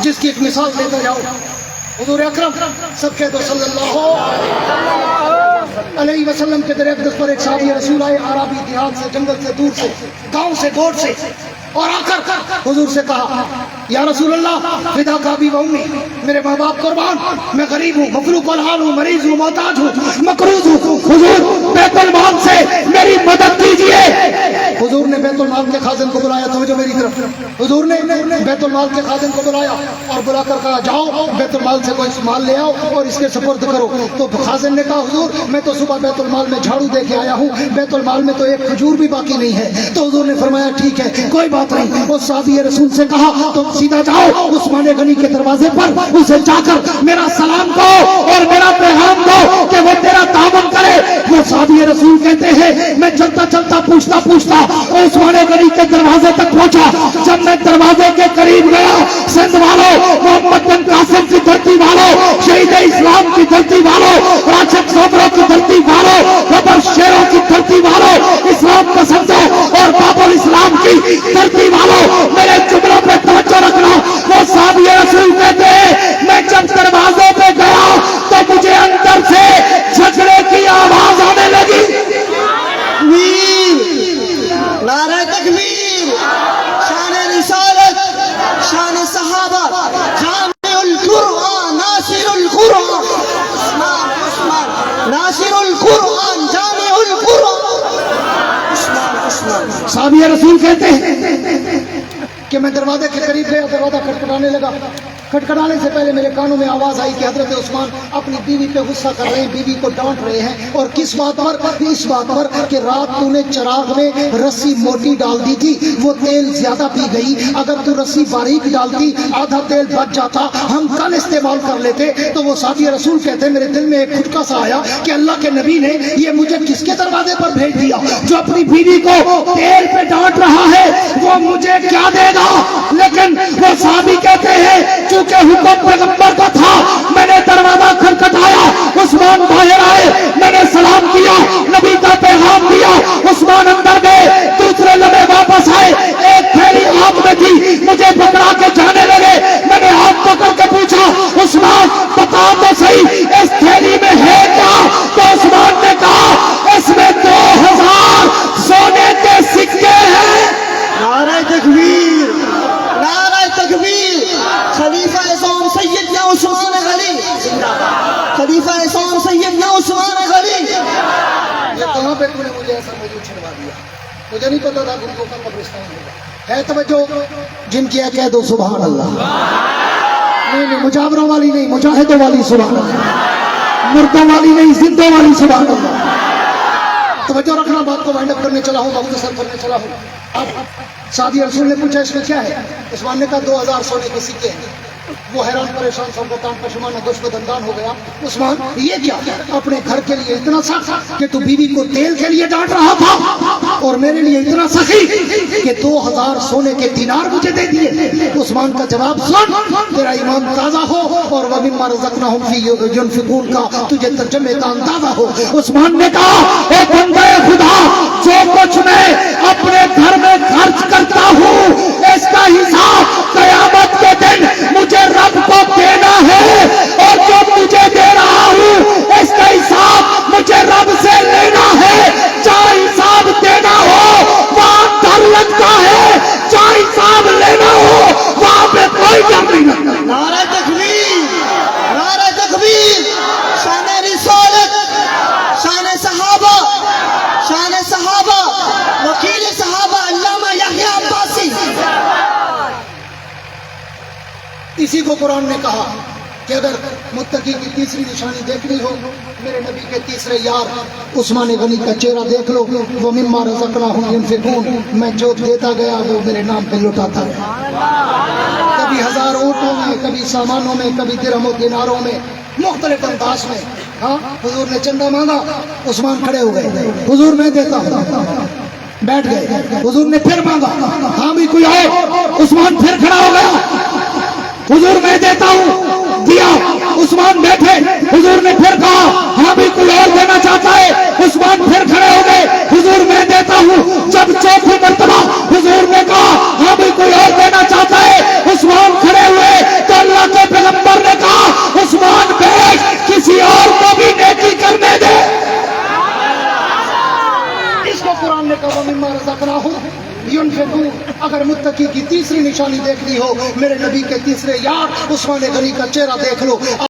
جس کی ایک مثال دیتا جاؤ. حضور اکرم سب کہہ دو صلی اللہ علیہ وسلم کے در اقدس پر ایک صحابی رسول آئے، عربی دیہات سے، جنگل سے، دور سے، گاؤں سے، گوٹ سے، اور آ کر حضور سے کہا یا رسول اللہ فدا کا ابی و امی، میرے ماں باپ قربان، میں غریب ہوں، مفلوق الحال ہوں، مریض ہوں، محتاج ہوں، مقروض ہوں، حضور بیت المال سے میری مدد کیجیے. حضور نے بیت المال کے خازن کو بلایا، توجہ میری طرف، حضور نے بیت المال کے خازن کو بلایا اور بلا کر کہا جاؤ بیت المال سے کوئی مال لے آؤ اور اس کے سپرد کرو. تو خازن نے کہا حضور میں تو صبح بیت المال میں جھاڑو دے کے آیا ہوں، بیت المال میں تو ایک کھجور بھی باقی نہیں ہے. تو حضور نے فرمایا ٹھیک ہے کوئی بات نہیں. اس صحابی رسول سے کہا تم سیدھا جاؤ عثمان غنی کے دروازے پر، اسے جا کر میرا سلام کہو اور میرا پیغام دو کہ وہ تیرا تعاون کرے. وہ صحابی رسول کہتے ہیں میں چلتا چلتا پوچھتا عثمان غنی کے دروازے تک پہنچا. جب میں دروازے کے قریب گیا، سندھ والوں، محمد بن قاسم کی دھرتی والوں، شہید اسلام کی دھرتی والوں، راشد صدروں کی دھرتی والوں، بابر شیروں کی دھرتی والوں، اسلام پسندوں اور باب الاسلام کی دھرتی والوں، میرے جملوں پہ توجہ رکھنا. وہ صحابی رسول کہتے ہیں میں جب دروازے پہ گیا تو مجھے اندر سے جھگڑے کی آواز آنے لگی. نعرہ تکبیر، شان رسالت، شان صحابہ، جامع القرآن، ناصر القرآن، عثمان ناصر القرآن، جامع القرآن، عثمان. صحابی رسول کہتے ہیں کہ میں دروازے کے قریب گیا، دروازہ کھٹکھٹانے لگا. کھٹکھٹانے سے پہلے میرے کانوں میں آواز آئی کہ حضرت عثمان اپنی بیوی پہ غصہ کر رہے ہیں، بیوی کو ڈانٹ رہے ہیں. اور کس بات پر؟ اس بات پر کہ رات تو نے چراغ میں رسی موٹی ڈال دی تھی، وہ تیل زیادہ پی گئی. اگر تو رسی باریک ڈالتی آدھا تیل بچ جاتا، ہم کل استعمال کر لیتے. تو وہ صحابی رسول کہتے ہیں میرے دل میں ایک کھٹکا سا آیا کہ اللہ کے نبی نے یہ مجھے کس کے دروازے پر بھیج دیا جو اپنی بیوی کو تیل پہ ڈانٹ رہا ہے، وہ مجھے کیا دے گا. لیکن وہ صحابی کہتے ہیں چونکہ حکم پیغمبر کا تھا، میں نے دروازہ کھٹکھٹایا، عثمان باہر آئے، میں نے سلام کیا، نبی کا پیغام دیا، عثمان اندر گئے. دوسرے لمحے واپس آئے، ایک تھیلی ہاتھ میں تھی، مجھے پکڑا کے جانے لگے. میں نے ہاتھ پکڑ کے پوچھا عثمان بتا تو صحیح اس تھیلی میں ہے کیا؟ تو عثمان نے کہا اس میں 2000 سونے کے سکے ہیں. نعرہ تکبیر، نعرہ تکبیر. خلیفہ اعظم سیدنا عثمان غنی، خلیفہ اعظم سیدنا عثمان غنی. یہ کہاں پہ تو نے مجھے ایسا موضوع چھڑوا دیا؟ مجھے نہیں پتا تھا گرگوں کا قبرستان ہوگا. ہے توجہ جن کی ہے کہہ دو سبحان اللہ. نہیں مجاوروں والی نہیں، مجاہدوں والی سبحان اللہ، مردوں والی نہیں، زندوں والی سبحان اللہ. توجہ رکھنا، بات کو وائنڈ اپ کرنے چلا ہوں، مختصر کرنے چلا ہوں. اب صحابی رسول نے پوچھا اس میں کیا ہے؟ عثمان نے کہا 2000 سونے کے سکے ہیں. وہ حیران پریشان سرگردان پشیمانہ گوشت دندان ہو گیا. عثمان یہ کیا؟ اپنے گھر کے لیے اتنا سخت کہ تو بیوی کو تیل کے لیے ڈانٹ رہا تھا، اور میرے لیے اتنا سخی کہ 2000 سونے کے دینار مجھے دے دیے. عثمان کا جواب سن، تیرا ایمان تازہ ہو اور وَمِمَّا رَزَقْنَاهُمْ فِي يُنْفِقُونَ کا تجھے ترجمے کا اندازہ ہو. عثمان نے کہا اے بندے خدا، جو کچھ میں اپنے گھر میں خرچ کرتا ہوں اس کا حساب قیامت کے دن مجھے رب کو دینا ہے، اور جو تجھے دے رہا ہوں اس کا حساب مجھے رب سے لینا ہے. چاہے حساب دینا ہو وہاں ڈر لگتا ہے، چاہے حساب لینا ہو وہاں پہ کوئی ڈر نہیں لگتا. نعرہ تکبیر، نعرہ تکبیر. شان رسالت، شان صحابہ، شان صحابہ، وکیل صحابہ علامہ یحییٰ عباسی. اسی کو قرآن نے کہا کہ اگر متقی کی تیسری نشانی دیکھنی ہو، میرے نبی کے تیسرے یار عثمان غنی کا چہرہ دیکھ لو. وہ مما رزقناہم ينفقون، میں جو دیتا گیا وہ میرے نام پہ لٹاتا گیا. کبھی 1000 اونٹوں میں، کبھی سامانوں میں، کبھی درہم و دیناروں میں، مختلف انداز میں. ہاں حضور نے چندہ مانگا، عثمان کھڑے ہو گئے، حضور میں دیتا ہوں، بیٹھ گئے. حضور نے پھر مانگا، ہاں بھی کوئی اور، عثمان پھر کھڑا ہو گیا، حضور میں دیتا ہوں، دیا. عثمان بیٹھے، حضور نے پھر کہا ہاں بھی کوئی اور دینا چاہتا ہے، عثمان پھر کھڑے ہو گئے، حضور میں دیتا ہوں. جب چوتھی مرتبہ حضور نے کہا ہاں بھی کوئی اور دینا چاہتا ہے، عثمان کھڑے ہوئے تو قرآن نے کہا مما رزقناہم ينفقون. اگر متقی کی تیسری نشانی دیکھنی ہو میرے نبی کے تیسرے یار عثمان غنی کا چہرہ دیکھ لو.